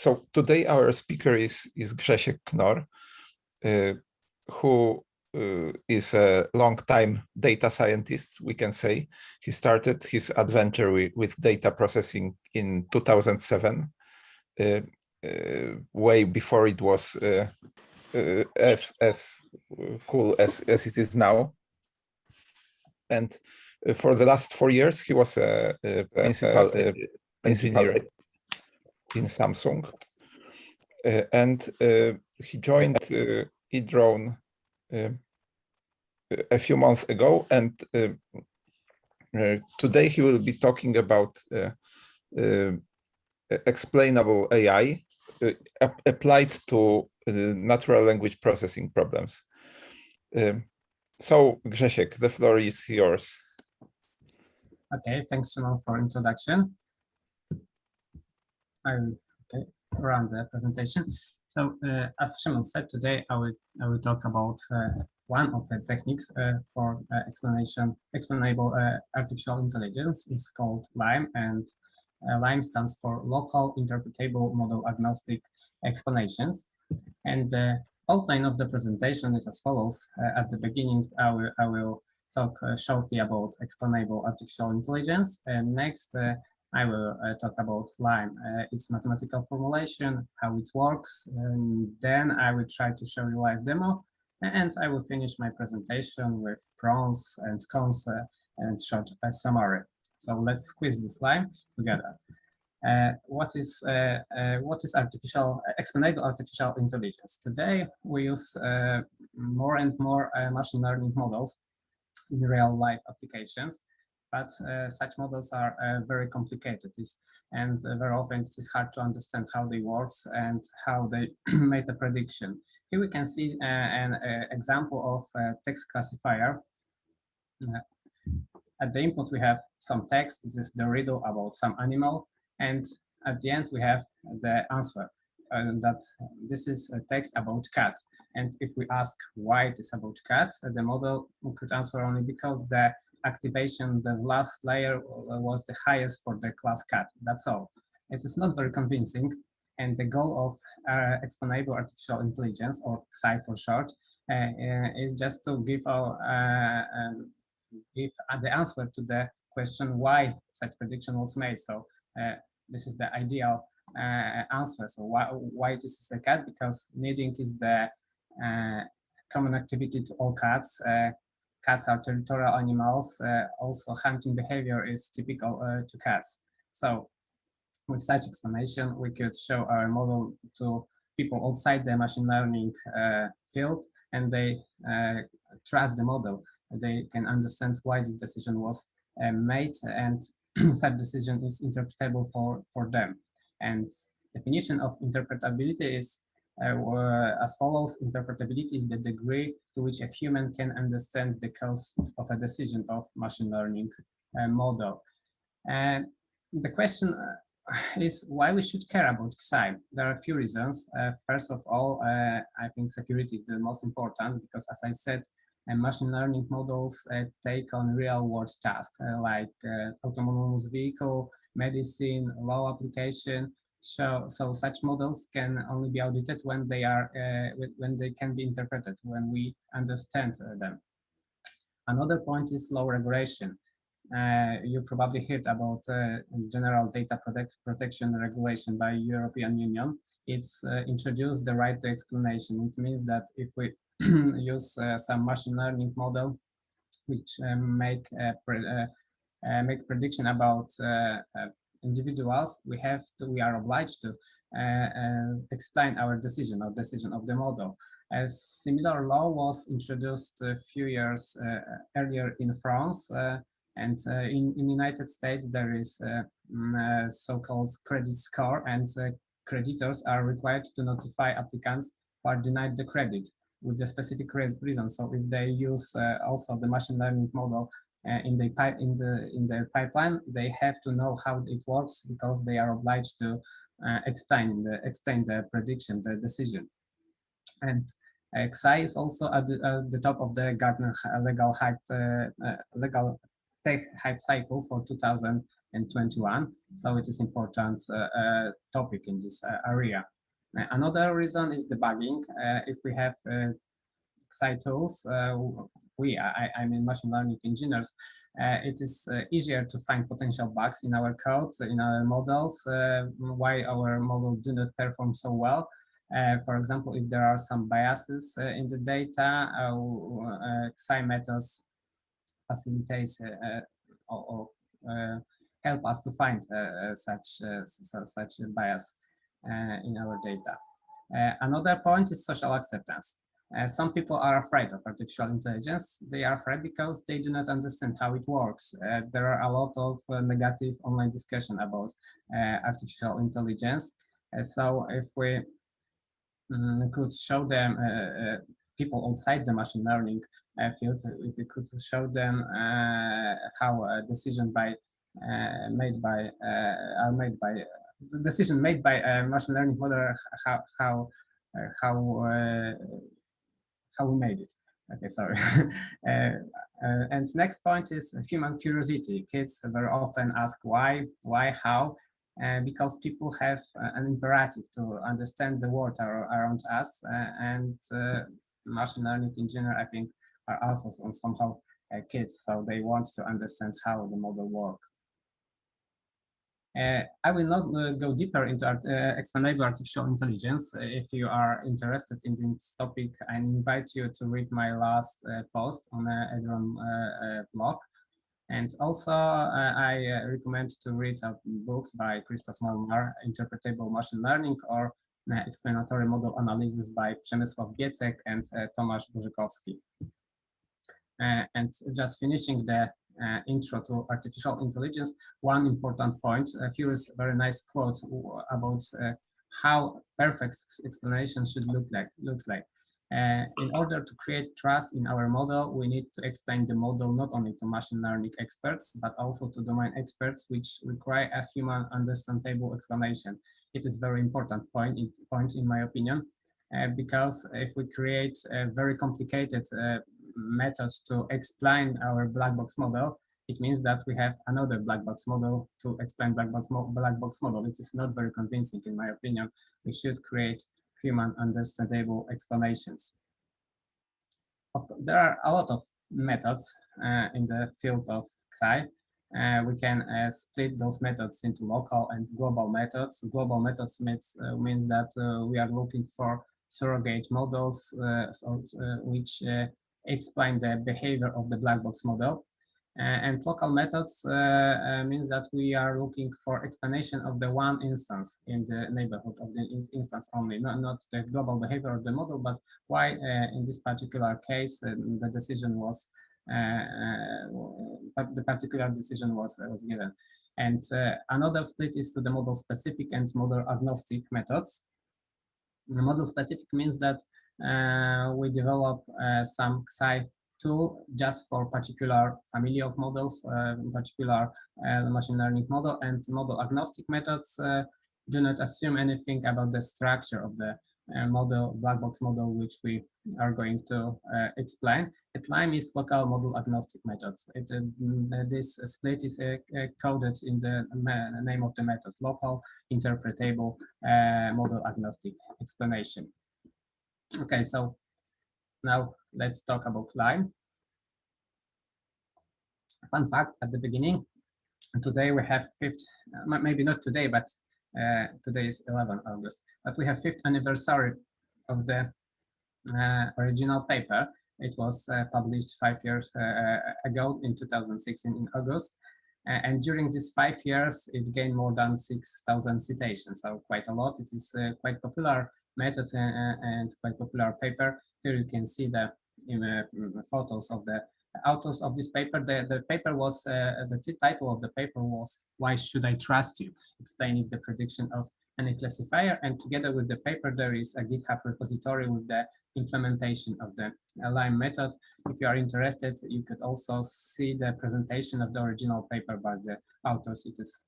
So today our speaker is Grzegorz Knor, who is a long-time data scientist, we can say. He started his adventure with data processing in 2007, way before it was as cool as it is now. And for the last 4 years, he was a principal engineer in Samsung. And he joined eDrone a few months ago, and today he will be talking about explainable AI applied to natural language processing problems. So Grzesiek, the floor is yours. Okay, thanks Shimon for introduction. I will run the presentation. So as Shimon said, today I will talk about one of the techniques for explainable artificial intelligence. It's called LIME, and LIME stands for Local Interpretable Model-agnostic Explanations. And the outline of the presentation is as follows. At the beginning, I will talk shortly about explainable artificial intelligence, and next I will talk about LIME, its mathematical formulation, how it works, and then I will try to show you a live demo, and I will finish my presentation with pros and cons and short summary. So let's squeeze this LIME together. What is explainable artificial intelligence? Today we use more and more machine learning models in real life applications, but such models are very complicated, and very often it is hard to understand how they work and how they make a prediction. Here we can see an example of a text classifier. At the input we have some text. This is the riddle about some animal, and at the end we have the answer, that this is a text about cat. And if we ask why it is about cat, the model could answer only because the activation, the last layer was the highest for the class cat. That's all. It is not very convincing. And the goal of explainable artificial intelligence, or XAI for short, is just to give the answer to the question why such prediction was made. So this is the ideal answer. So why this is a cat? Because kneading is the common activity to all cats. Cats are territorial animals. Also, hunting behavior is typical to cats. So with such explanation, we could show our model to people outside the machine learning field, and they trust the model. They can understand why this decision was made, and such decision is interpretable for them. And definition of interpretability is as follows. Interpretability is the degree to which a human can understand the cause of a decision of machine learning model. And the question is why we should care about XAI. There are a few reasons. First of all, I think security is the most important, because as I said, machine learning models take on real world tasks like autonomous vehicle, medicine, law application. So such models can only be audited when they are when they can be interpreted, when we understand them. Another point is low regulation. You probably heard about General Data Protection Regulation by European Union. It's introduced the right to explanation. It means that if we use some machine learning model which make prediction about individuals, we are obliged to explain our decision or decision of the model. A similar law was introduced a few years earlier in France, and in the United States there is a so-called credit score, and creditors are required to notify applicants who are denied the credit with a specific reason. So if they use also the machine learning model in their pipeline, they have to know how it works, because they are obliged to explain the prediction, the decision. And XAI is also at the top of the Gartner legal tech hype cycle for 2019. 2021. So it is important topic in this area. Another reason is debugging. If we have Xi tools, I mean machine learning engineers, it is easier to find potential bugs in our code, in our models, why our model do not perform so well. For example, if there are some biases in the data, Xi methods facilitate or help us to find such bias in our data. Another point is social acceptance. Some people are afraid of artificial intelligence. They are afraid because they do not understand how it works. There are a lot of negative online discussion about artificial intelligence. So if we could show them people outside the machine learning field, if we could show them how a decision made by the decision made by a machine learning model, how we made it. Okay, sorry. And next point is human curiosity. Kids very often ask why, how, because people have an imperative to understand the world around us, and machine learning engineers, I think, are also somehow kids, so they want to understand how the model works. I will not go deeper into explainable artificial intelligence. If you are interested in this topic, I invite you to read my last post on the Edron blog. And also, I recommend to read books by Krzysztof Molnar, Interpretable Machine Learning, or Explanatory Model Analysis by Przemysław Biecek and Tomasz Grzegorz. And just finishing the intro to artificial intelligence, one important point, here is a very nice quote about how perfect explanation should looks like. In order to create trust in our model, we need to explain the model not only to machine learning experts, but also to domain experts, which require a human understandable explanation. It is a very important point in my opinion, because if we create a very complicated methods to explain our black box model, it means that we have another black box model to explain black box model. It is not very convincing, in my opinion. We should create human understandable explanations. There are a lot of methods in the field of Xi. We can split those methods into local and global methods. Global methods means that we are looking for surrogate models which explain the behavior of the black box model. And local methods means that we are looking for explanation of the one instance in the neighborhood of the instance only, not the global behavior of the model, but why in this particular case the decision was, the particular decision was given. And another split is to the model specific and model agnostic methods. The model specific means that we develop some Xi tool just for particular family of models, particular machine learning model, and model agnostic methods do not assume anything about the structure of the model, black box model, which we are going to explain. At Lime is local model agnostic methods. This split is coded in the name of the method, local, interpretable, model agnostic explanation. Okay, so now let's talk about Lime. Fun fact at the beginning, today we have maybe not today, but today is 11 August, but we have 5th anniversary of the original paper. It was published 5 years ago in 2016 in August. And during these 5 years, it gained more than 6,000 citations, so quite a lot. It is quite popular method and quite popular paper. Here you can see the photos of the authors of this paper. The paper was, the title of the paper was "Why Should I Trust You?" Explaining the prediction of any classifier. And together with the paper, there is a GitHub repository with the implementation of the Lime method. If you are interested, you could also see the presentation of the original paper by the authors. It is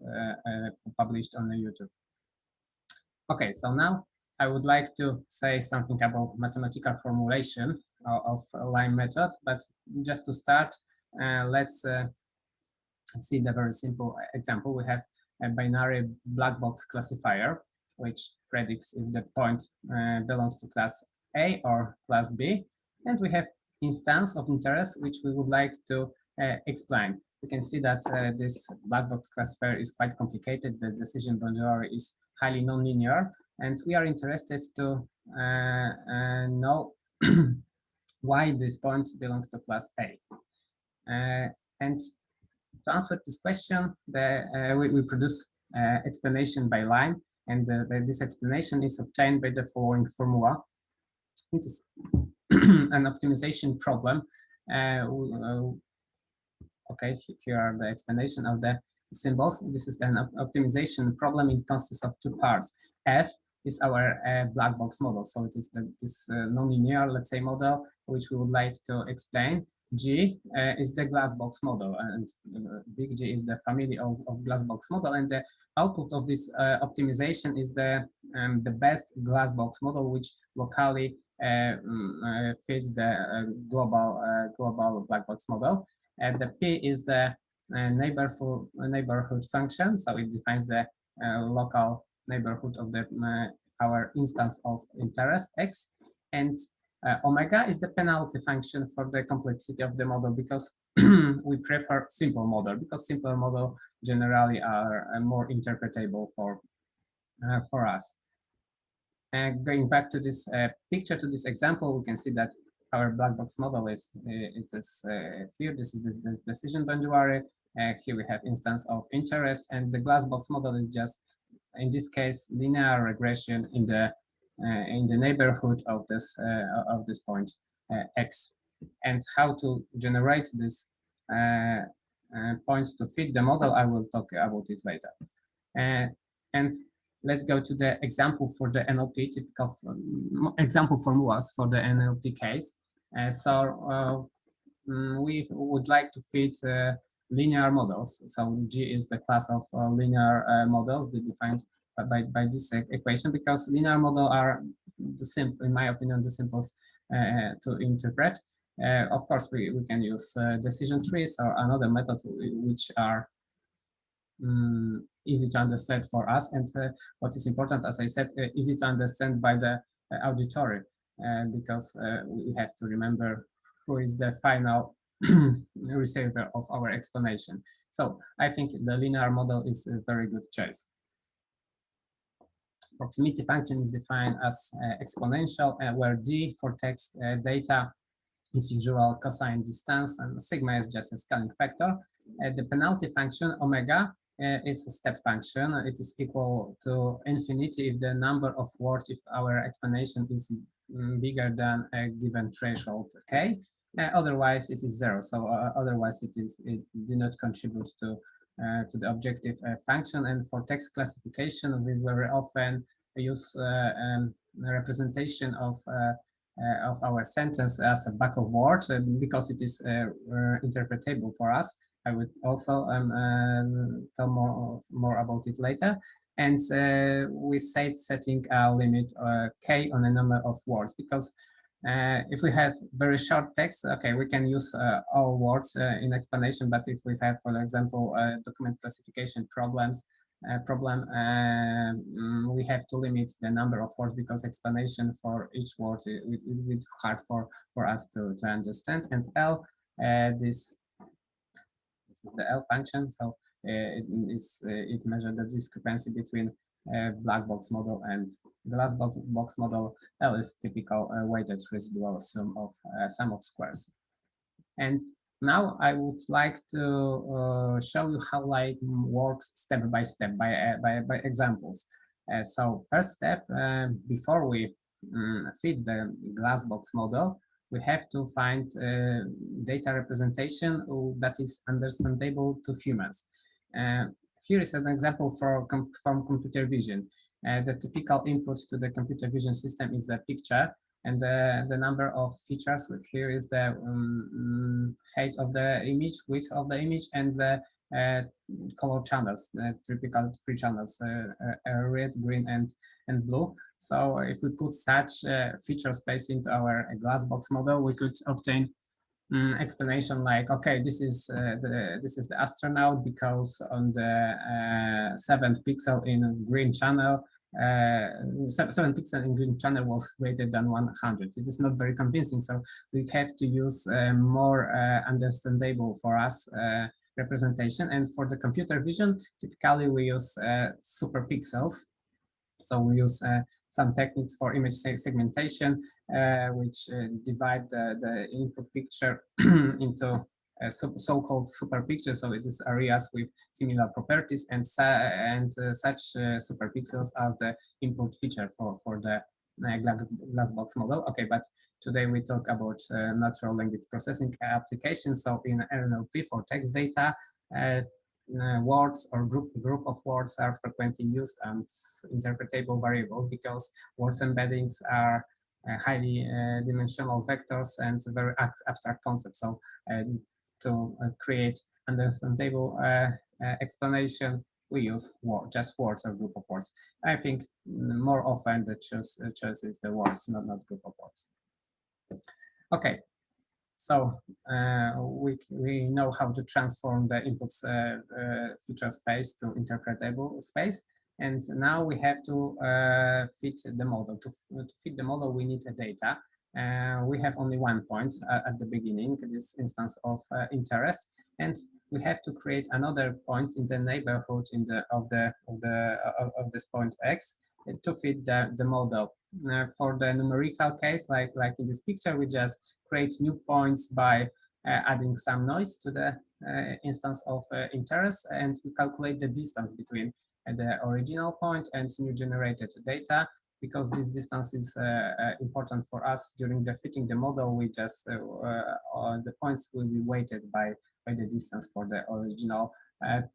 published on YouTube. Okay, so now I would like to say something about mathematical formulation of Lime method, but just to start, let's Let's see the very simple example. We have a binary black box classifier, which predicts if the point belongs to class A or class B. And we have instance of interest, which we would like to explain. We can see that this black box classifier is quite complicated. The decision boundary is highly nonlinear, and we are interested to know why this point belongs to class A. And to answer this question, we produce explanation by line, and this explanation is obtained by the following formula. It is an optimization problem. Okay, here are the explanation of the symbols. This is an optimization problem. It consists of two parts. F is our black box model. So it is this nonlinear, let's say, model, which we would like to explain. G is the glass box model, and big G is the family of glass box model. And the output of this optimization is the best glass box model, which locally fits the global black box model. And the P is the neighborhood function, so it defines the local neighborhood of the our instance of interest X, and omega is the penalty function for the complexity of the model, because we prefer simple model, because simple model generally are more interpretable for us. Going back to this picture, to this example, we can see that our black box model is here. This is this decision boundary. Here we have instance of interest, and the glass box model is just, in this case, linear regression in the neighborhood of this point X. And how to generate this points to fit the model, I will talk about it later. And let's go to the example for the NLP, typical example formulas for the NLP case. We would like to fit linear models. So G is the class of linear models defined by this equation, because linear models are in my opinion, the simplest to interpret. Of course, we can use decision trees or another method which are easy to understand for us, and what is important, as I said, easy to understand by the auditory, because we have to remember who is the final receiver of our explanation. So I think the linear model is a very good choice. Proximity function is defined as exponential, where D for text data is usual cosine distance, and sigma is just a scaling factor. The penalty function omega is a step function. It is equal to infinity if the number of words, if our explanation is bigger than a given threshold k. Otherwise, it is zero. So otherwise, it do not contribute to the objective function. And for text classification, we very often use representation of our sentence as a bag of words, because it is interpretable for us. I would also tell more about it later. And we setting a limit k on a number of words, because if we have very short text, okay, we can use all words in explanation. But if we have, for example, document classification problem, we have to limit the number of words, because explanation for each word will be hard for us to understand. And L, this is the L function. So it measures the discrepancy between black box model and glass box model. L is typical weighted residual sum of squares. And now I would like to show you how light works step by step by examples. So first step, before we fit the glass box model, we have to find data representation that is understandable to humans. Here is an example from computer vision. The typical input to the computer vision system is a picture, and the number of features here is the height of the image, width of the image, and the color channels, the typical three channels, red, green, and blue. So if we put such feature space into our glass box model, we could obtain explanation like, okay, this is the astronaut because on the 7th pixel in green channel, 7 pixel in green channel was greater than 100. It is not very convincing, so we have to use more understandable for us representation. And for the computer vision, typically we use super pixels. So we use some techniques for image segmentation, which divide the input picture into so-called super pictures. So it is areas with similar properties, and such super pixels are the input feature for the glass box model. Okay, but today we talk about natural language processing applications. So in NLP for text data, words or group of words are frequently used and interpretable variables, because words embeddings are highly dimensional vectors and very abstract concepts. So to create understandable explanation, we use just words or group of words. I think more often the choice is the words, not group of words. Okay. So we know how to transform the inputs feature space to interpretable space. And now we have to fit the model. To fit the model, we need a data. We have only one point at the beginning, this instance of interest, and we have to create another point in the neighborhood of this point X to fit the model. For the numerical case, like in this picture, we just create new points by adding some noise to the instance of interest, and we calculate the distance between the original point and new generated data. Because this distance is important for us during the fitting the model, we just the points will be weighted by the distance for the original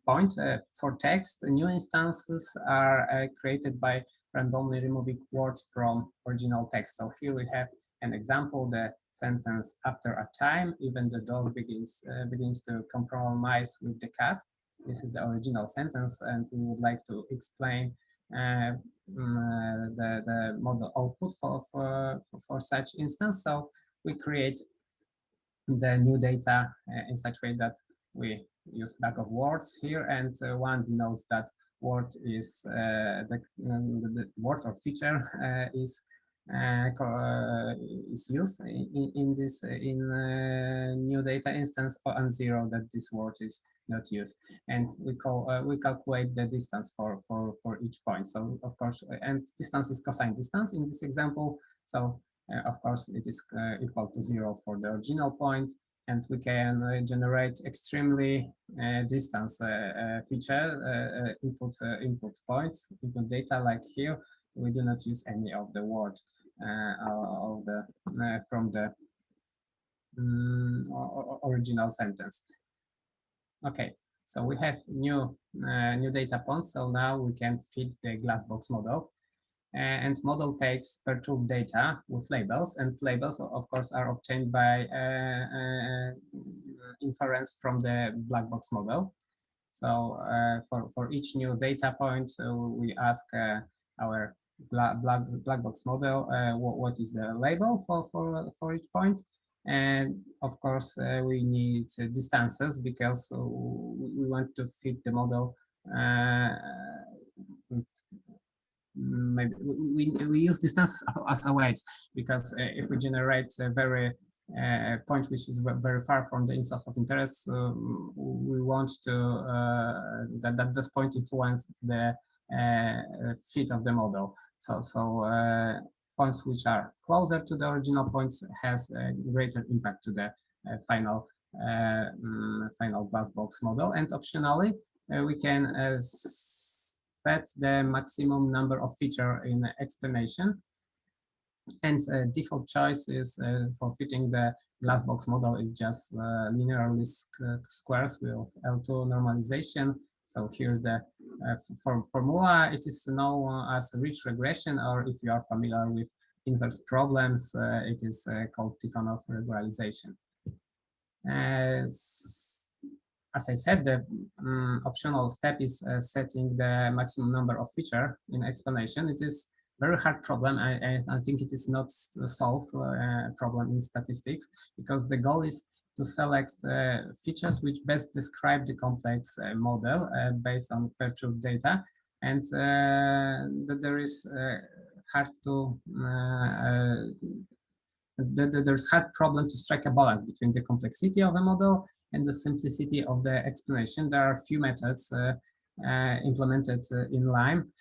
point. For text, new instances are created by randomly removing words from original text. So here we have an example, the sentence, after a time, even the dog begins to compromise with the cat. This is the original sentence, and we would like to explain the model output for such instance. So we create the new data in such way that we use bag of words here, and one denotes that word is the word or feature is used in this new data instance, and 0 that this word is not used. And we calculate the distance for each point. So of course, and distance is cosine distance in this example. So of course, it is equal to 0 for the original point, and we can generate extremely distance feature input points, input data. Like here, we do not use any of the word from the original sentence. Okay, so we have new data points. So now we can fit the glass box model. And model takes perturbed data with labels, and labels, of course, are obtained by inference from the black box model. So for each new data point, we ask our black box model what is the label for each point. And of course, we need distances, because we want to fit the model. Maybe we use distance as a weight, because if we generate a very point which is very far from the instance of interest, we want to that this point influence the fit of the model. So points which are closer to the original points has a greater impact to the final glass box model. And optionally, we can set the maximum number of feature in explanation. And default choice is for fitting the glass box model is just linearly squares with L2 normalization. So here's the formula. It is known as ridge regression, or if you are familiar with inverse problems, it is called Tikhonov regularization. As I said, the optional step is setting the maximum number of feature in explanation. It is very hard problem. I think it is not a solved problem in statistics, because the goal is to select features which best describe the complex model based on perturbed data, and that there is hard to there's hard problem to strike a balance between the complexity of the model and the simplicity of the explanation. There are a few methods implemented in Lime.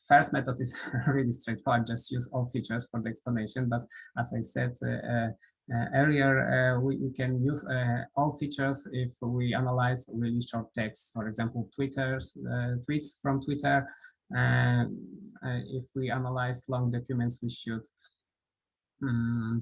First method is really straightforward, just use all features for the explanation. But as I said earlier, we can use all features if we analyze really short text, for example, tweets from Twitter. If we analyze long documents, we should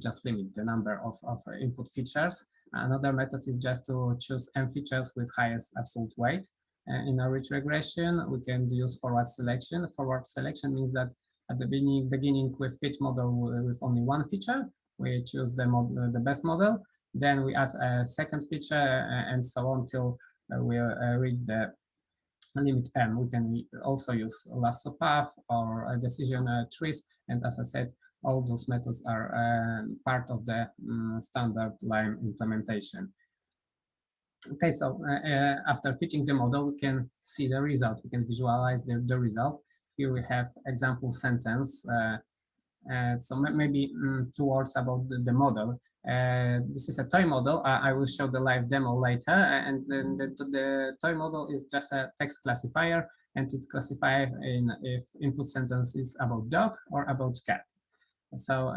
just limit the number of input features. Another method is just to choose M features with highest absolute weight. In a rich regression, we can use forward selection. Forward selection means that at the beginning we fit model with only one feature. We choose the best model. Then we add a second feature and so on till we reach the limit M. We can also use lasso path or decision trees. And as I said, all those methods are part of the standard Lime implementation. Okay, so after fitting the model, we can see the result. We can visualize the result. Here we have example sentence. So maybe 2 words about the model. This is a toy model. I will show the live demo later. And then the toy model is just a text classifier, and it's classified in if input sentence is about dog or about cat. So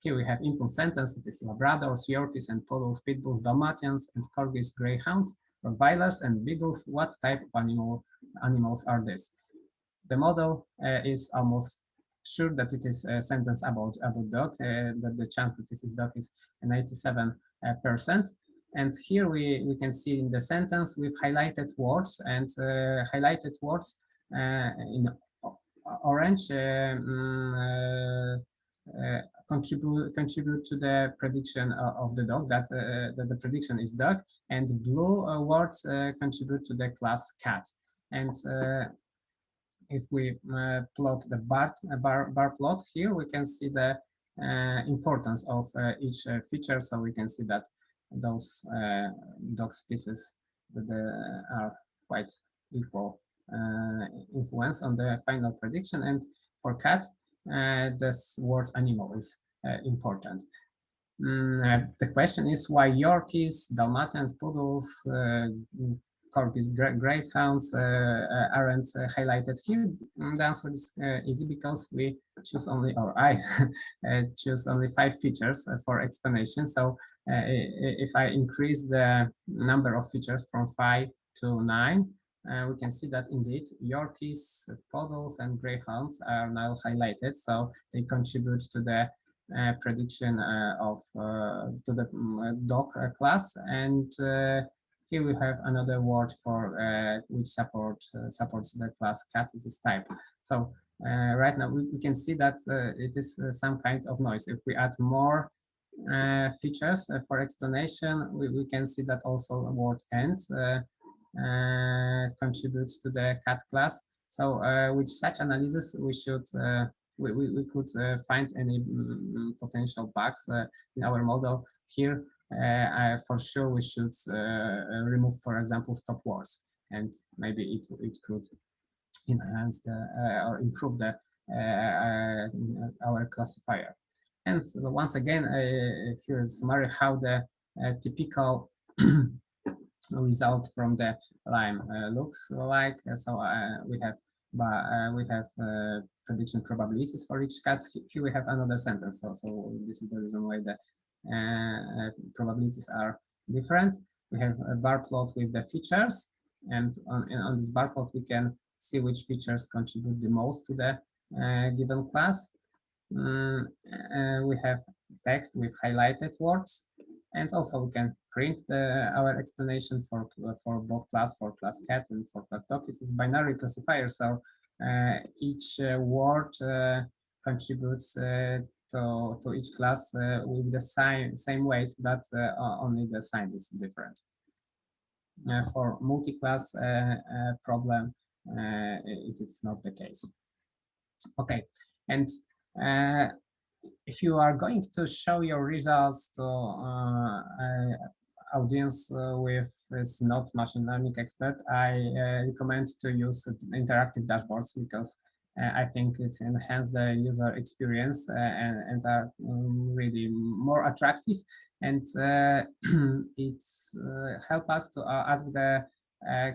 here we have input sentence. It is Labradors, Yorkies, and Poodles, Pitbulls, Dalmatians, and Corgis, Greyhounds, Rottweilers, and Beagles. What type of animals are this? The model is almost sure that it is a sentence about dog. That the chance that this is dog is 97%. And here we can see in the sentence with highlighted words, and highlighted words in orange contribute to the prediction of the dog, that the prediction is dog, and blue words contribute to the class cat. And if we plot the bar plot here, we can see the importance of each feature. So we can see that those dog species are quite equal influence on the final prediction. And for cat, this word animal is important. The question is why Yorkies, Dalmatians, Poodles, Corgis, Greyhounds aren't highlighted here. The answer is easy, because we choose only, or I choose only 5 features for explanation. So if I increase the number of features from 5 to 9, we can see that indeed Yorkies, Poodles, and Greyhounds are now highlighted. So they contribute to the prediction of to the dog class. And here we have another word for which supports the class cat. Is this type. So right now we can see that it is some kind of noise. If we add more features for explanation, we can see that also the word and contributes to the cat class. So with such analysis, we should we could find any potential bugs in our model. Here, for sure, we should remove, for example, stop words, and maybe it could enhance the or improve the our classifier. And so once again, here is summary how the typical result from the Lime looks like. So we have prediction probabilities for each cat. Here we have another sentence. So this is the reason why the probabilities are different. We have a bar plot with the features, and on this bar plot we can see which features contribute the most to the given class. We have text with highlighted words, and also we can print our explanation for both class, for class cat and for class dog. This is binary classifier, so each word contributes to each class with the same weight, but only the sign is different. For multi-class problem, it is not the case. Okay, and if you are going to show your results to audience with is not machine learning expert, I recommend to use interactive dashboards because I think it enhances the user experience and are really more attractive, and it's help us to ask the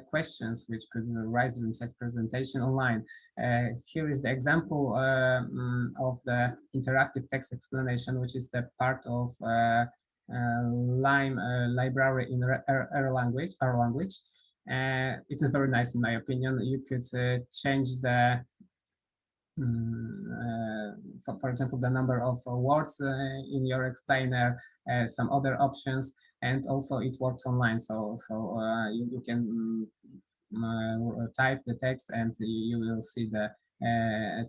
questions which could arise during such presentation online. Here is the example of the interactive text explanation, which is the part of Lime library in R language. It is very nice in my opinion. You could change the for example, the number of words in your explainer, some other options, and also it works online. So you can type the text and you will see the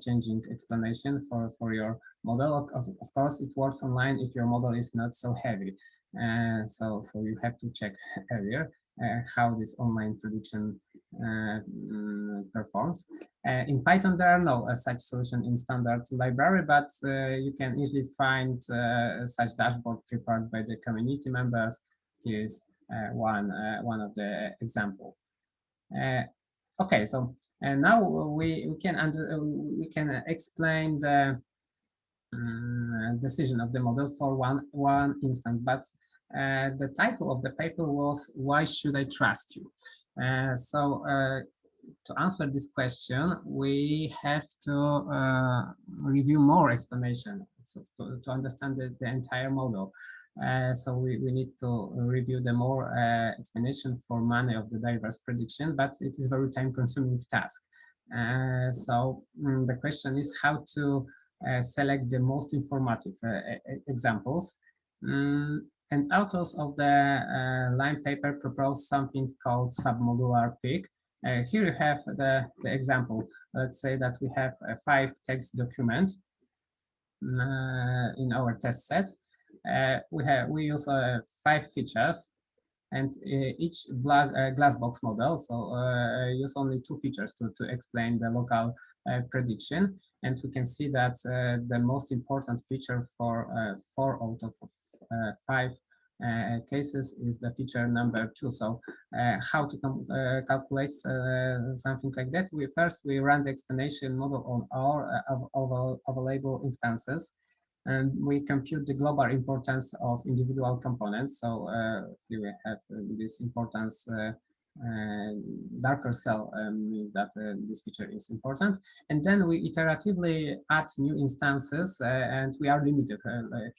changing explanation for your model. Of course, it works online if your model is not so heavy. So you have to check earlier how this online prediction performs. In Python, there are no such solution in standard library, but you can easily find such dashboard prepared by the community members. Here is one of the example. Okay, so now we can explain the decision of the model for one instance, but the title of the paper was "Why Should I Trust You?" So to answer this question, we have to review more explanation to understand the entire model. So we need to review the more explanation for many of the diverse prediction, but it is very time-consuming task. So the question is how to select the most informative examples. And authors of the Lime paper propose something called submodular pick. Here you have the example. Let's say that we have a 5 text document in our test set. We use 5 features, and each glass box model, so use only 2 features to explain the local prediction. And we can see that the most important feature for 4 out of 5 cases is the feature number 2. So how to calculate something like that? We run the explanation model on all available instances, and we compute the global importance of individual components. So here we have this importance. Darker cell means that this feature is important, and then we iteratively add new instances, and we are limited.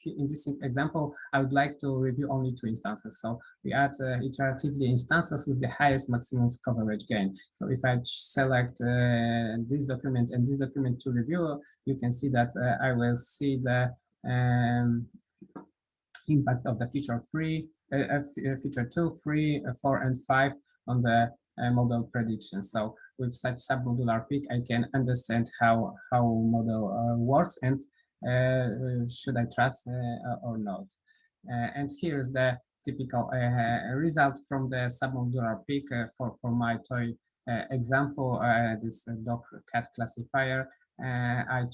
In this example, I would like to review only 2 instances. So we add iteratively instances with the highest maximum coverage gain. So if I select this document and this document to review, you can see that I will see the impact of the feature 3, feature 2, 3, 4, and 5 on the model prediction. So with such submodular pick, I can understand how model works and should I trust or not. And here's the typical result from the submodular pick for my toy example. This dog cat classifier. I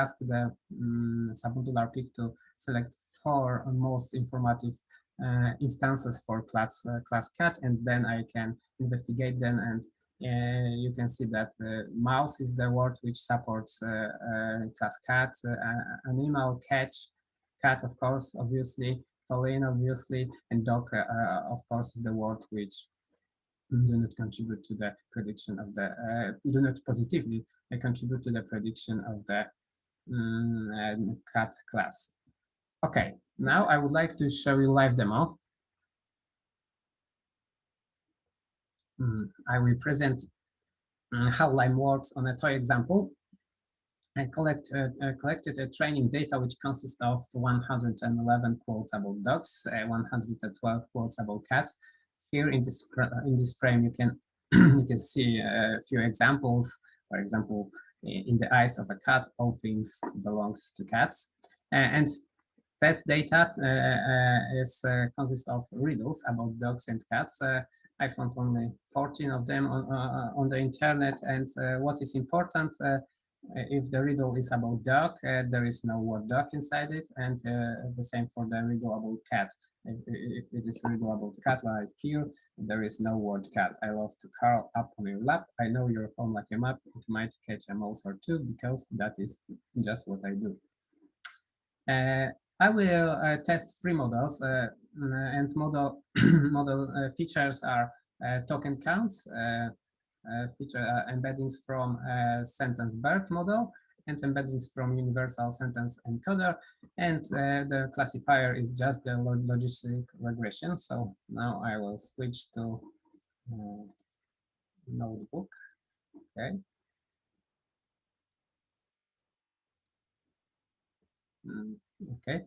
asked the submodular pick to select 4 most informative instances for class cat, and then I can investigate them, and you can see that mouse is the word which supports class cat, animal, cat, of course, obviously, feline, obviously, and dog, of course, is the word which do not contribute to the prediction of the, do not positively contribute to the prediction of the cat class. Okay, now I would like to show you live demo. I will present how Lime works on a toy example. I collected a training data which consists of 111 quotes about dogs, 112 quotes about cats. Here in this frame, you can you can see a few examples. For example, in the eyes of a cat, all things belongs to cats. And test data consists of riddles about dogs and cats. I found only 14 of them on the internet. And what is important, if the riddle is about dog, there is no word dog inside it, and the same for the riddle about cat. If it is a riddle about cat like here, there is no word cat. I love to curl up on your lap. I know your home like a map. It might catch a mouse or two because that is just what I do. I will test three models, and model features are token counts, feature embeddings from sentence BERT model, and embeddings from universal sentence encoder, and the classifier is just the logistic regression. So now I will switch to notebook. Okay. Okay.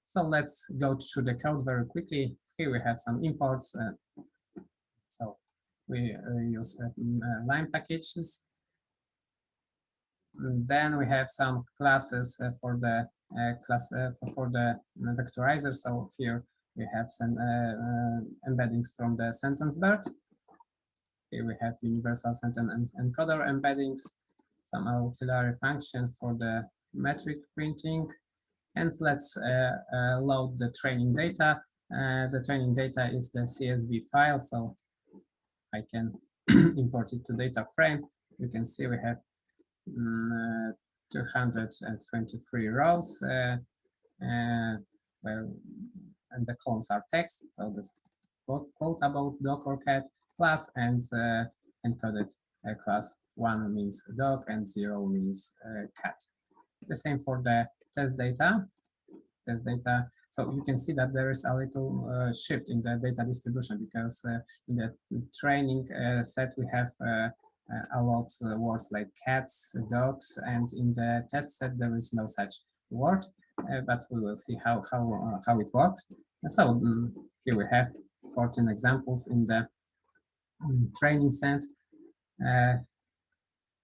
So let's go through the code very quickly. Here we have some imports. So we use line packages. And then we have some classes for the vectorizer. So here we have some embeddings from the sentence BERT. Here we have universal sentence encoder embeddings, some auxiliary function for the metric printing, and let's load the training data. The training data is the CSV file, so I can import it to data frame. You can see we have 223 rows, and the columns are text. So this quote about dog or cat class, and encoded class 1 means dog and 0 means cat. The same for the test data. So you can see that there is a little shift in the data distribution, because in the training set we have a lot of words like cats, dogs, and in the test set there is no such word, but we will see how it works. And so here we have 14 examples in the training set,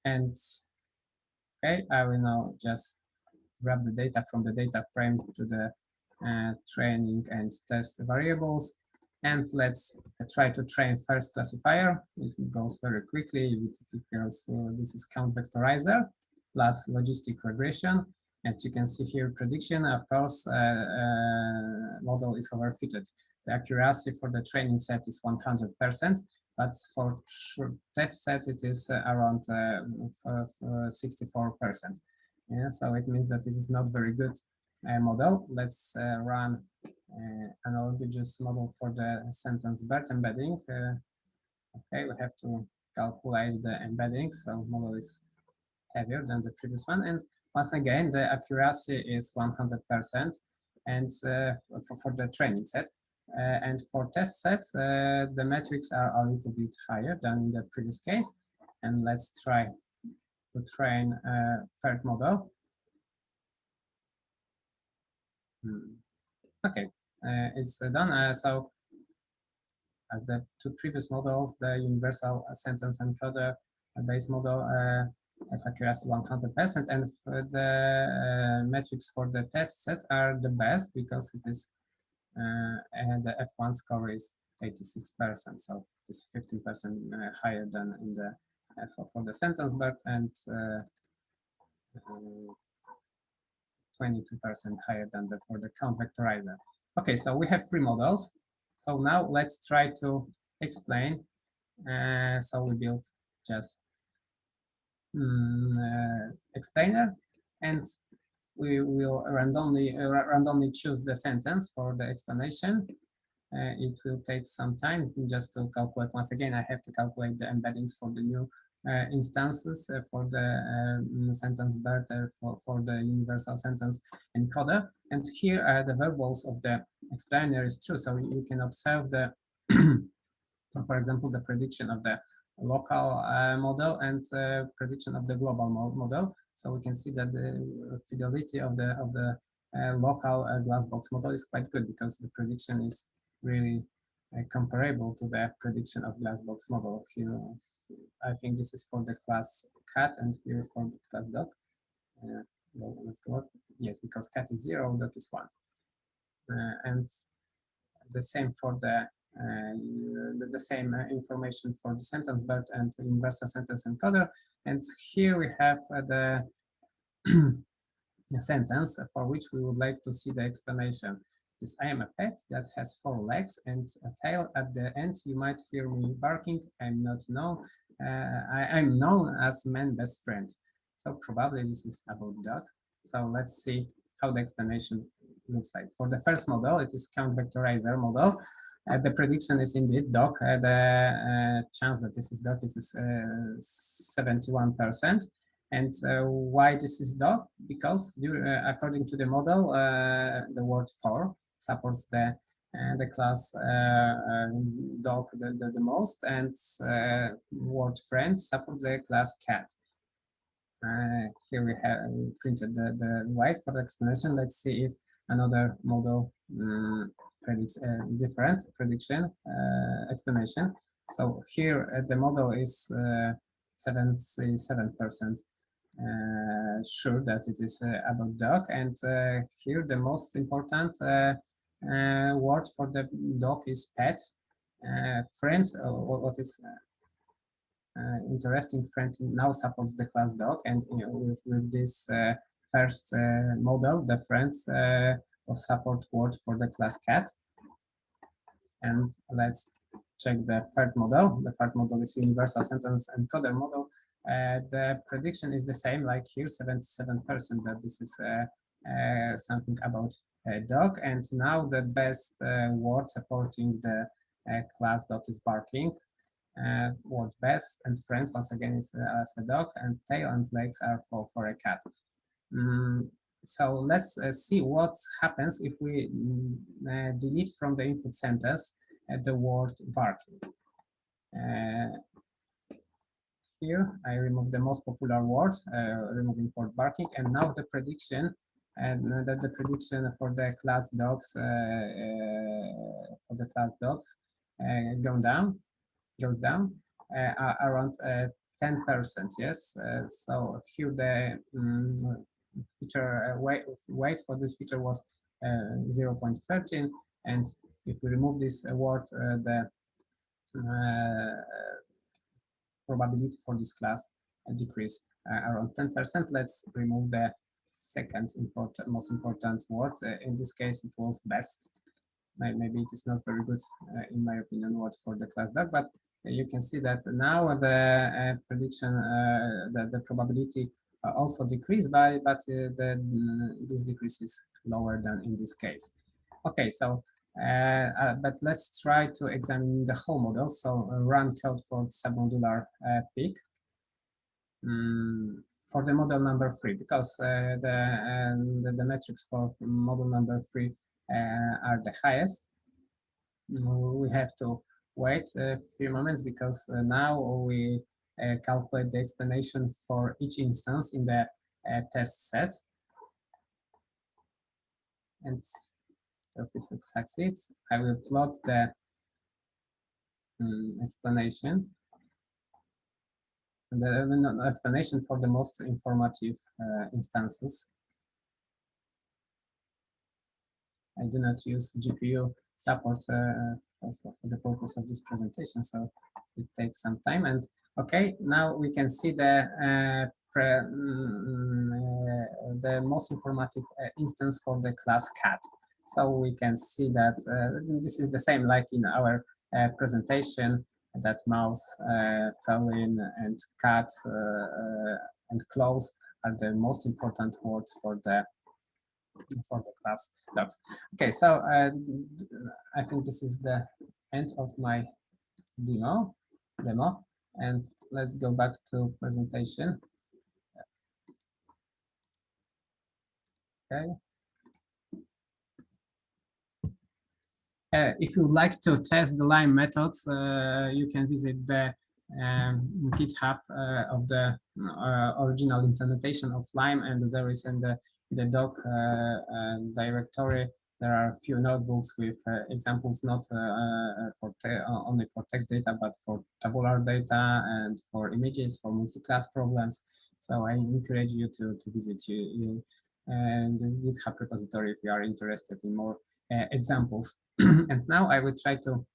and okay, I will now just grab the data from the data frame to the training and test variables. And let's try to train first classifier. It goes very quickly because this is count vectorizer plus logistic regression. And you can see here prediction, of course, model is overfitted. The accuracy for the training set is 100%, but for test set, it is around 64%. Yeah, so it means that this is not very good model. Let's run analogous model for the sentence BERT embedding. Okay, we have to calculate the embedding, so model is heavier than the previous one. And once again, the accuracy is 100%, and for the training set. And for test set, the metrics are a little bit higher than in the previous case. And let's try to train a third model. Okay, it's done. So as the two previous models, the universal sentence encoder base model has accuracy 100%, and the metrics for the test set are the best because it is and the F1 score is 86%, so it is 15% higher than in the for the sentence BERT, and 22% higher than for the count vectorizer. Okay, so we have three models. So now let's try to explain. So we built just explainer, and we will randomly choose the sentence for the explanation. It will take some time just to calculate. Once again, I have to calculate the embeddings for the new instances for the sentence BERT for the universal sentence encoder. And here the variables of the explainer is true. So you can observe the, for example, the prediction of the local model and prediction of the global model. So we can see that the fidelity of the local glass box model is quite good, because the prediction is really comparable to the prediction of glass box model. Here, I think this is for the class cat, and here is for the class dog. Well, let's go. Yes, because cat is 0, dog is 1. And the same for the the same information for the sentence bird and universal sentence encoder. And here we have the sentence for which we would like to see the explanation. This: I am a pet that has 4 legs and a tail. At the end, you might hear me barking. I'm not known. I'm known as man's best friend. So probably this is about dog. So let's see how the explanation looks like. For the first model, it is count vectorizer model. The prediction is indeed dog. The chance that this is dog is 71%. And why this is dog? Because according to the model, the word for supports the class dog the most, and word friend supports the class cat. Here we have printed the white for the explanation. Let's see if another model predicts a different prediction explanation. So here the model is 77% sure that it is about dog, and here the most important word for the dog is pet. Friend, what is interesting, friend now supports the class dog, and with this first model, the friend was support word for the class cat. And let's check the third model. The third model is universal sentence encoder model. The prediction is the same, like here, 77% that this is something about a dog. And now the best word supporting the class dog is barking. Word best and friend once again is as a dog, and tail and legs are for a cat. So let's see what happens if we delete from the input sentence the word barking. Here I remove the most popular word, removing word barking, and now the prediction, and the prediction for the class dogs goes down around 10%. Yes, so here the feature weight for this feature was 0.13, and if we remove this word, the probability for this class decrease around 10%. Let's remove the second most important word. In this case, it was best. Maybe it is not very good, in my opinion, word for the class dog, but you can see that now the prediction, the probability also decreased by, but this decrease is lower than in this case. Okay, so but let's try to examine the whole model. So run code for submodular peak for the model number 3, because the metrics for model number 3 are the highest. We have to wait a few moments, because now we calculate the explanation for each instance in the test set. And if this succeeds, I will plot the explanation. The explanation for the most informative instances. I do not use GPU support for the purpose of this presentation, so it takes some time. And okay, now we can see the most informative instance for the class cat. So we can see that this is the same like in our presentation, that mouse, felon, and cat and close are the most important words for the class dogs. Okay, so I think this is the end of my demo, and let's go back to presentation. Okay. If you would like to test the LIME methods, you can visit the GitHub of the original implementation of LIME, and there is in the doc directory, there are a few notebooks with examples, not only for text data, but for tabular data and for images, for multi-class problems. So I encourage you to visit this GitHub repository if you are interested in more examples. And now I will try to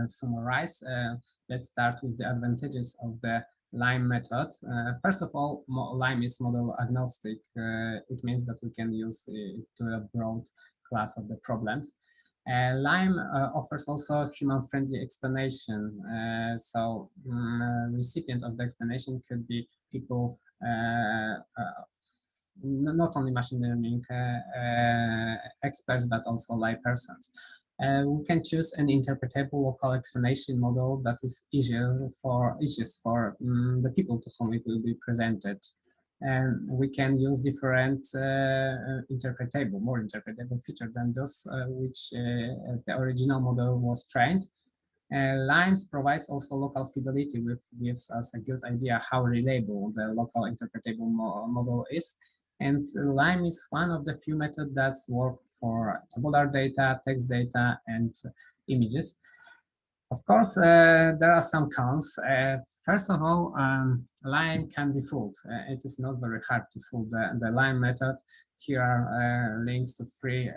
summarize. Let's start with the advantages of the LIME method. First of all, LIME is model agnostic. It means that we can use it to a broad class of the problems. LIME offers also human-friendly explanation. Recipient of the explanation could be people, not only machine learning experts, but also lay persons. We can choose an interpretable local explanation model that is easiest for the people to whom it will be presented. And we can use different more interpretable features than those which the original model was trained. LIME provides also local fidelity, which gives us a good idea how reliable the local interpretable model is. And LIME is one of the few methods that work for tabular data, text data, and images. Of course, there are some cons. First of all, LIME can be fooled. It is not very hard to fool the LIME method. Here are links to free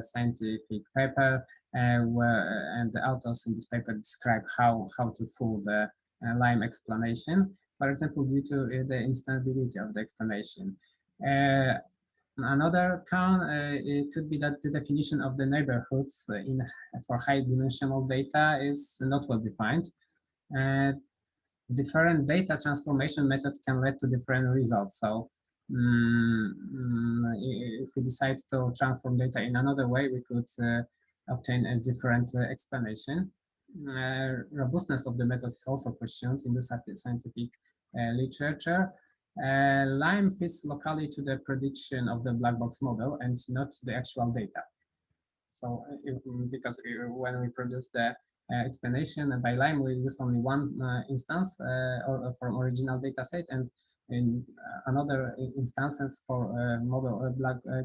scientific paper and the authors in this paper describe how to fool the LIME explanation. For example, due to the instability of the explanation. Another con it could be that the definition of the neighborhoods for high-dimensional data is not well defined. Different data transformation methods can lead to different results. So if we decide to transform data in another way, we could obtain a different explanation. Robustness of the methods is also questioned in the scientific literature. LIME fits locally to the prediction of the black box model and not to the actual data. So because when we produce the explanation by LIME, we use only one instance or from original data set, and in another instances for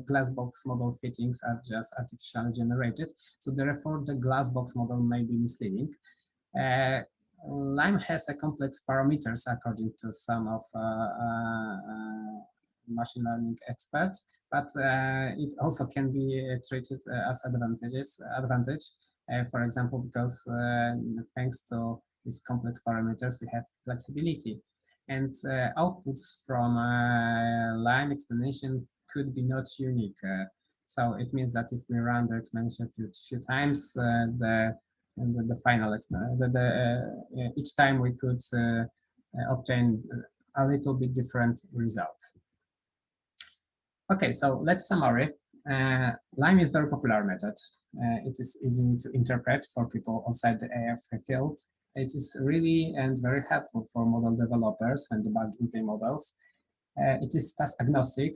glass box model fittings are just artificially generated. So therefore, the glass box model may be misleading. LIME has a complex parameters according to some of machine learning experts, but it also can be treated as advantage. For example, because thanks to these complex parameters, we have flexibility, and outputs from LIME explanation could be not unique. So it means that if we run the explanation a few times, the final each time we could obtain a little bit different results. Okay, so let's summary. LIME is very popular method. It is easy to interpret for people outside the AI field. It is really and very helpful for model developers when debugging their models. It is task agnostic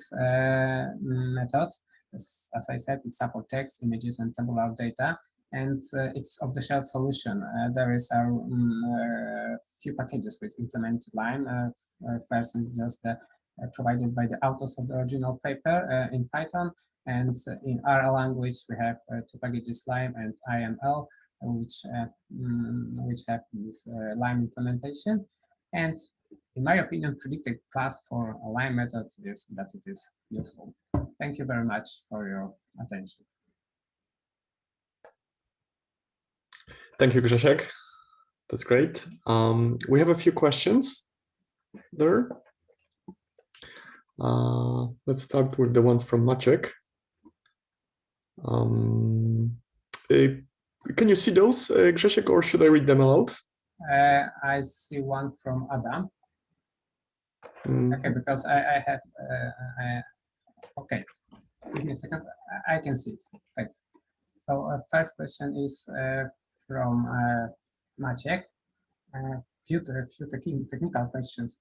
method. As I said, it supports text, images, and tabular data. And it's off-the-shelf solution. There is a few packages which implement LIME. First is just provided by the authors of the original paper in Python, and in R language we have two packages, LIME and IML, which have this LIME implementation. And in my opinion, predicted class for a LIME method is that it is useful. Thank you very much for your attention. Thank you, Grzegorz. That's great. We have a few questions there. Let's start with the ones from Maciek. Can you see those, Grzegorz, or should I read them aloud? I see one from Adam. Okay, because I have, okay, give me a second, I can see it, thanks. So first question is from Maciek. Few technical questions.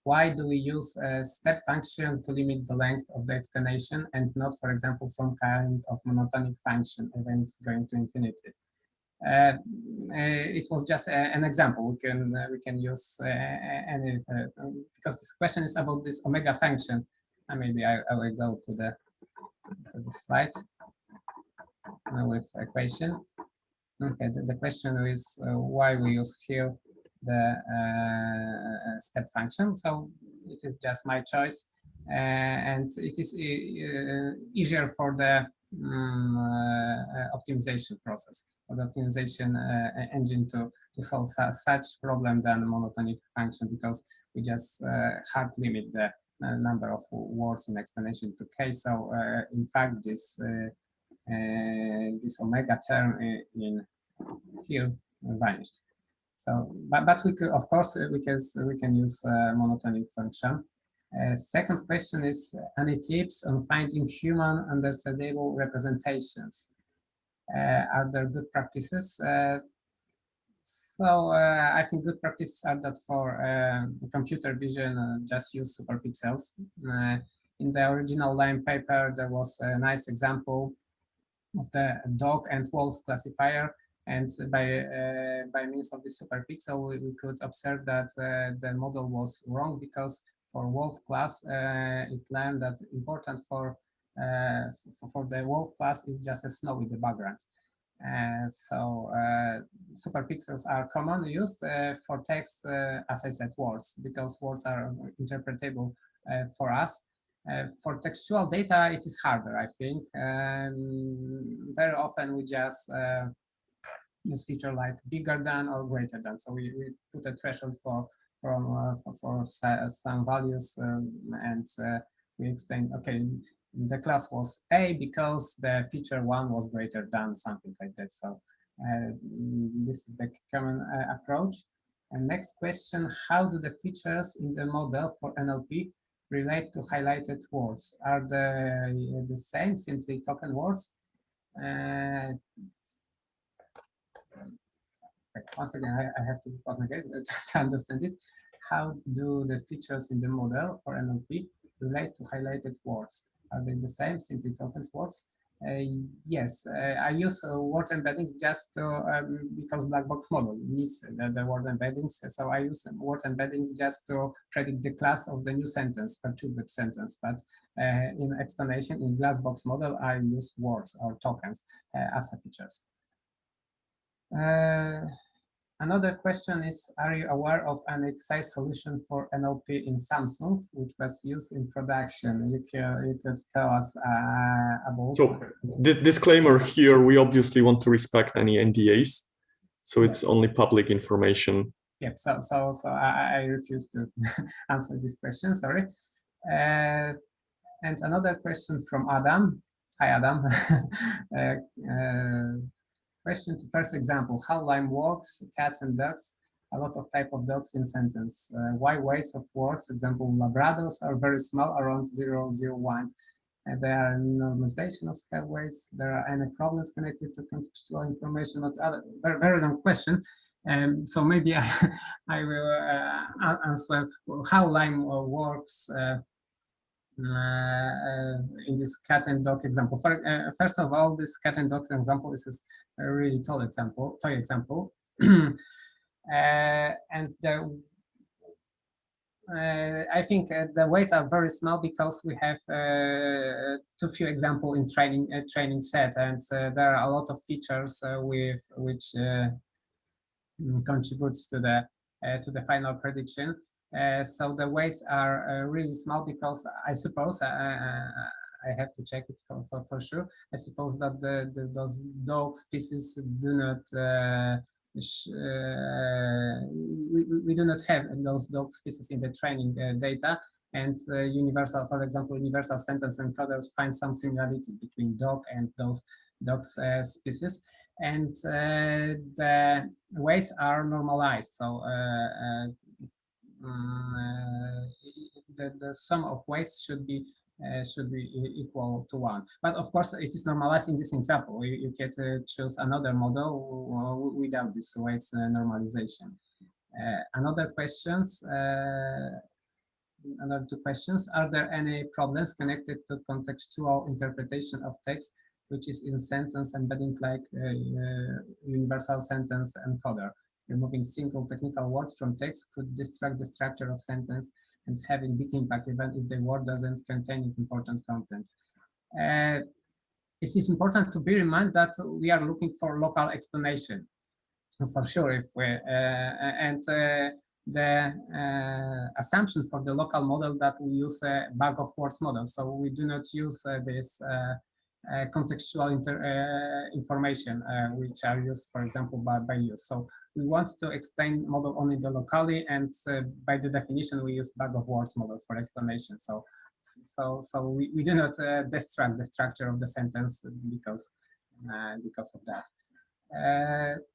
Why do we use a step function to limit the length of the explanation and not, for example, some kind of monotonic function event going to infinity? It was just an example. We can use any because this question is about this omega function. And maybe I will go to the slide with equation. Okay, the question is why we use here the step function. So it is just my choice, and it is easier for the optimization process. the optimization engine to solve such problem than monotonic function, because we just hard limit the number of words in explanation to k. So in fact, this omega term in here vanished. So, but we could, of course, we can use monotonic function. Second question is, any tips on finding human understandable representations? Are there good practices? I think good practices are that for computer vision, just use superpixels. In the original Lime paper, there was a nice example of the dog and wolf classifier, and by means of the superpixel, we could observe that the model was wrong, because for wolf class, it learned that important for the wolf class is just a snow in the background. Superpixels are commonly used for text, as I said, words, because words are interpretable for us. For textual data, it is harder, I think. Very often we just use feature like bigger than or greater than. So we put a threshold for some values, and we explain, okay, the class was A because the feature 1 was greater than, something like that. So this is the common approach. And next question, how do the features in the model for NLP relate to highlighted words? Are they the same, simply token words? Once again, I have to pause again to understand it. How do the features in the model for NLP relate to highlighted words? Are they the same, simply tokens words? Yes, I use word embeddings just to, because black box model needs the word embeddings. So I use word embeddings just to predict the class of the new sentence, per two-bit sentence. But in explanation, in glass box model, I use words or tokens as a features. Another question is, are you aware of an excise solution for NLP in Samsung, which was used in production? You could tell us about. So, disclaimer here, we obviously want to respect any NDAs. So it's only public information. Yep, so I refuse to answer this question, sorry. And another question from Adam. Hi, Adam. Question to first example, how Lime works, cats and dogs, a lot of type of dogs in sentence. Why weights of words, example, Labradors are very small, around 0.01. There are normalization of scale weights. There are any problems connected to contextual information, not other, very long question. So maybe I will answer how Lime works in this cat and dog example. First of all, this cat and dog example is a really toy example. And I think the weights are very small because we have too few examples in training set, and there are a lot of features with which contributes to the final prediction. So the weights are really small because I suppose I have to check it for sure. I suppose that those dog species do not we do not have those dog species in the training data, and universal, for example, universal sentence encoders find some similarities between dog and those dog species, and the weights are normalized. So the sum of weights should be equal to 1. But of course, it is normalized in this example. You can choose another model without this weights normalization. Another two questions. Are there any problems connected to contextual interpretation of text, which is in sentence embedding like universal sentence encoder? Removing single technical words from text could distract the structure of sentence and having big impact even if the word doesn't contain important content. It is important to bear in mind that we are looking for local explanation, for sure. If we the assumption for the local model that we use a bag of words model, so we do not use this contextual information which are used, for example, by use. So we want to explain model only locally, and by the definition we use bag of words model for explanation. So we do not destruct the structure of the sentence because of that.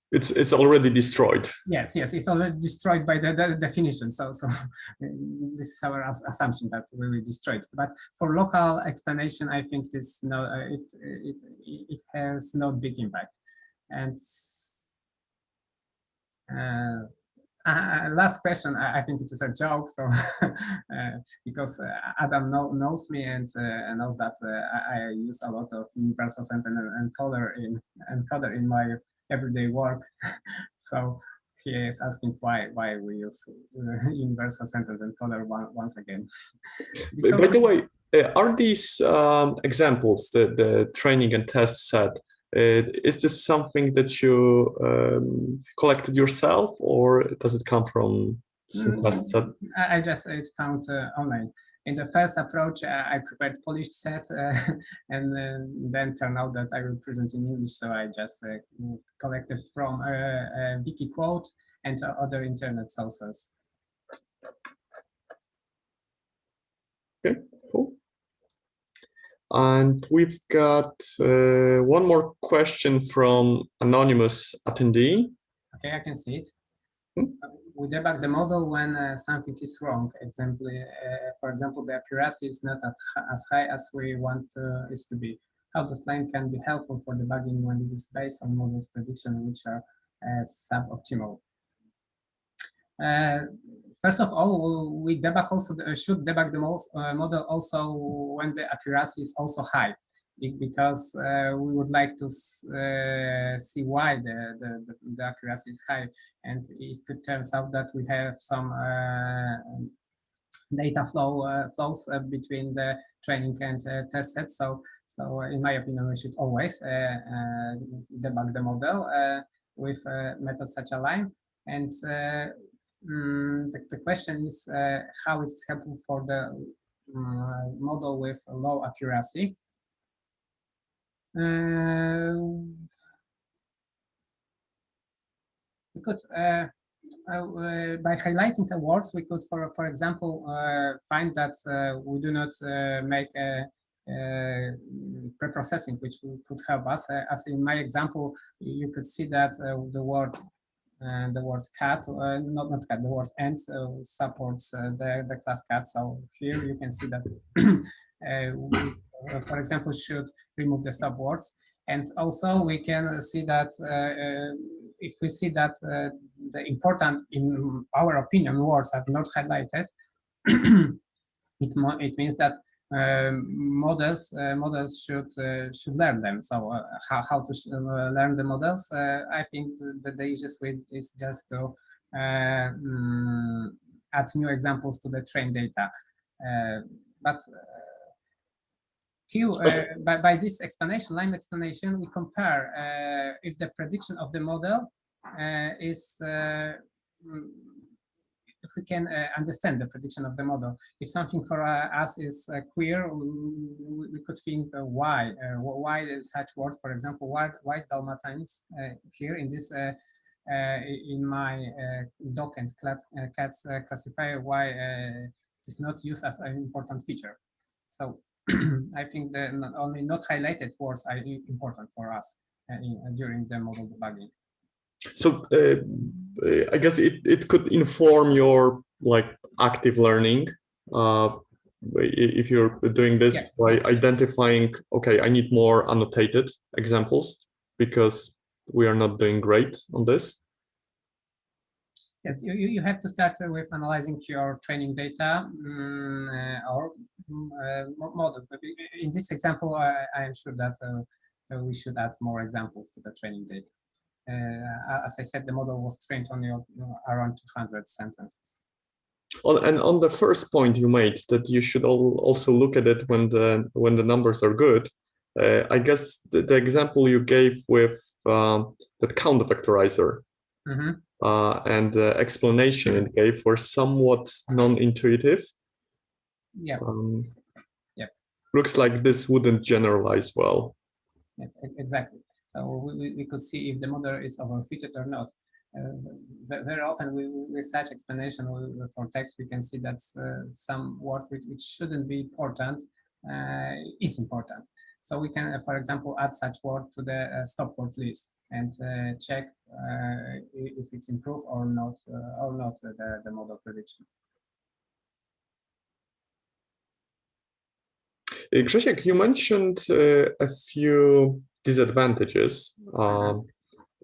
It's already destroyed. Yes, it's already destroyed by the definition. So this is our assumption that we will destroy it. But for local explanation, I think this it has no big impact. And last question, I think it is a joke. So because Adam knows me and knows that I use a lot of universal sentence and encoder in my everyday work. So he is asking why we use universal sentence encoder once again. By the way, are these examples, the training and test set, is this something that you collected yourself, or does it come from some test set? I just found online. In the first approach, I prepared polished set, and then turned out that I will present in English. So I just collected from a wiki quote and other internet sources. Okay, cool. And we've got one more question from anonymous attendee. Okay, I can see it. We debug the model when something is wrong. For example, the accuracy is not as high as we want it to be. How this line can be helpful for debugging when it is based on model's prediction, which are suboptimal. First of all, we debug also should debug the model also when the accuracy is also high, because we would like to see why the accuracy is high, and it could turn out that we have some data flows between the training and test sets. So in my opinion, we should always debug the model with methods such a line. And the question is how it is helpful for the model with low accuracy. We could, by highlighting the words, we could, for example, find that we do not make pre-processing, which could help us. As in my example, you could see that the word cat, not cat, the word and supports the class cat. So here you can see that we, for example, should remove the subwords. And also we can see that if we see that the important, in our opinion, words are not highlighted, it means that models should learn them. So how to learn the models? I think the easiest way is just to add new examples to the trained data. But here, by this explanation, line explanation, we compare if the prediction of the model is if we can understand the prediction of the model. If something for us is queer, we could think why such words, for example, white Dalmatians here in this in my dog and cats classifier, why it is not used as an important feature. So I think that not highlighted words are important for us during the model debugging. So I guess it could inform your active learning if you're doing this by identifying, okay, I need more annotated examples because we are not doing great on this. Yes, you have to start with analyzing your training data or models. But in this example, I am sure that we should add more examples to the training data. As I said, the model was trained on around 200 sentences. And on the first point you made, that you should also look at it when the numbers are good, I guess the example you gave with that count vectorizer and the explanation it gave were somewhat non-intuitive. Yeah. looks like this wouldn't generalize well. Yeah, exactly. So we could see if the model is overfitted or not. Very often with such explanation for text, we can see that some word which shouldn't be important is important. So we can, for example, add such word to the stop word list and check if it's improved or not the model prediction. Grzegorz, you mentioned a few disadvantages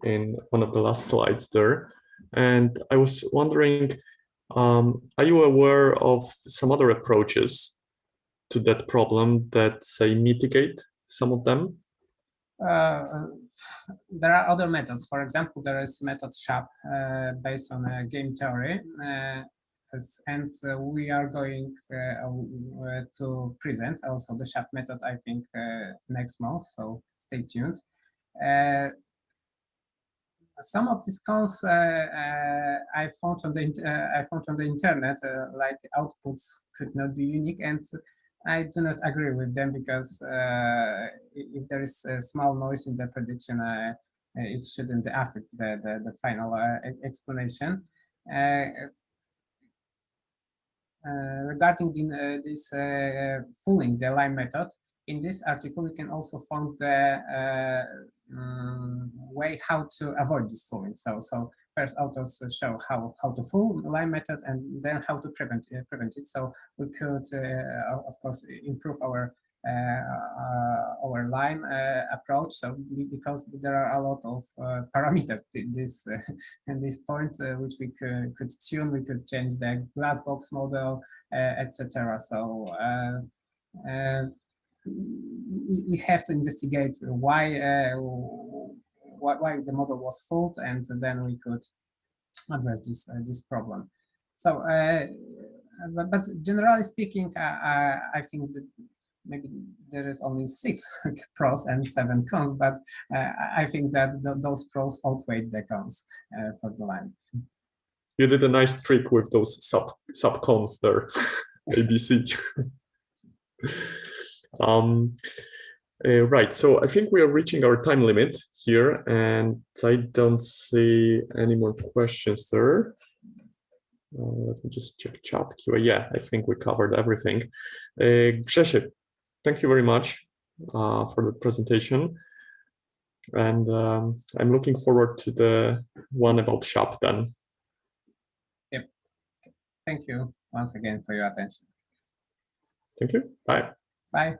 in one of the last slides there. And I was wondering, are you aware of some other approaches to that problem that, say, mitigate some of them? There are other methods. For example, there is method SHAP based on game theory. And we are going to present also the SHAP method, I think, next month, so stay tuned. Some of these cons I found on the internet, like outputs could not be unique, and I do not agree with them, because if there is a small noise in the prediction, it shouldn't affect the final explanation. Regarding this fooling, the line method, in this article, we can also find the way how to avoid this fooling. So first authors show how to fool the line method, and then how to prevent it. So we could, of course, improve our line approach. So because there are a lot of parameters in this point, which we could tune, we could change the glass box model, etc. So we have to investigate why the model was fooled, and then we could address this problem. So, but generally speaking, I think that maybe there is only 6 pros and 7 cons, but I think that those pros outweigh the cons for the line. You did a nice trick with those sub cons there, ABC. Right, so I think we are reaching our time limit here, and I don't see any more questions there. Let me just check chat QA. Yeah, I think we covered everything. Grzegorz, thank you very much for the presentation. And I'm looking forward to the one about SHAP then. Yep. Thank you once again for your attention. Thank you. Bye. Bye.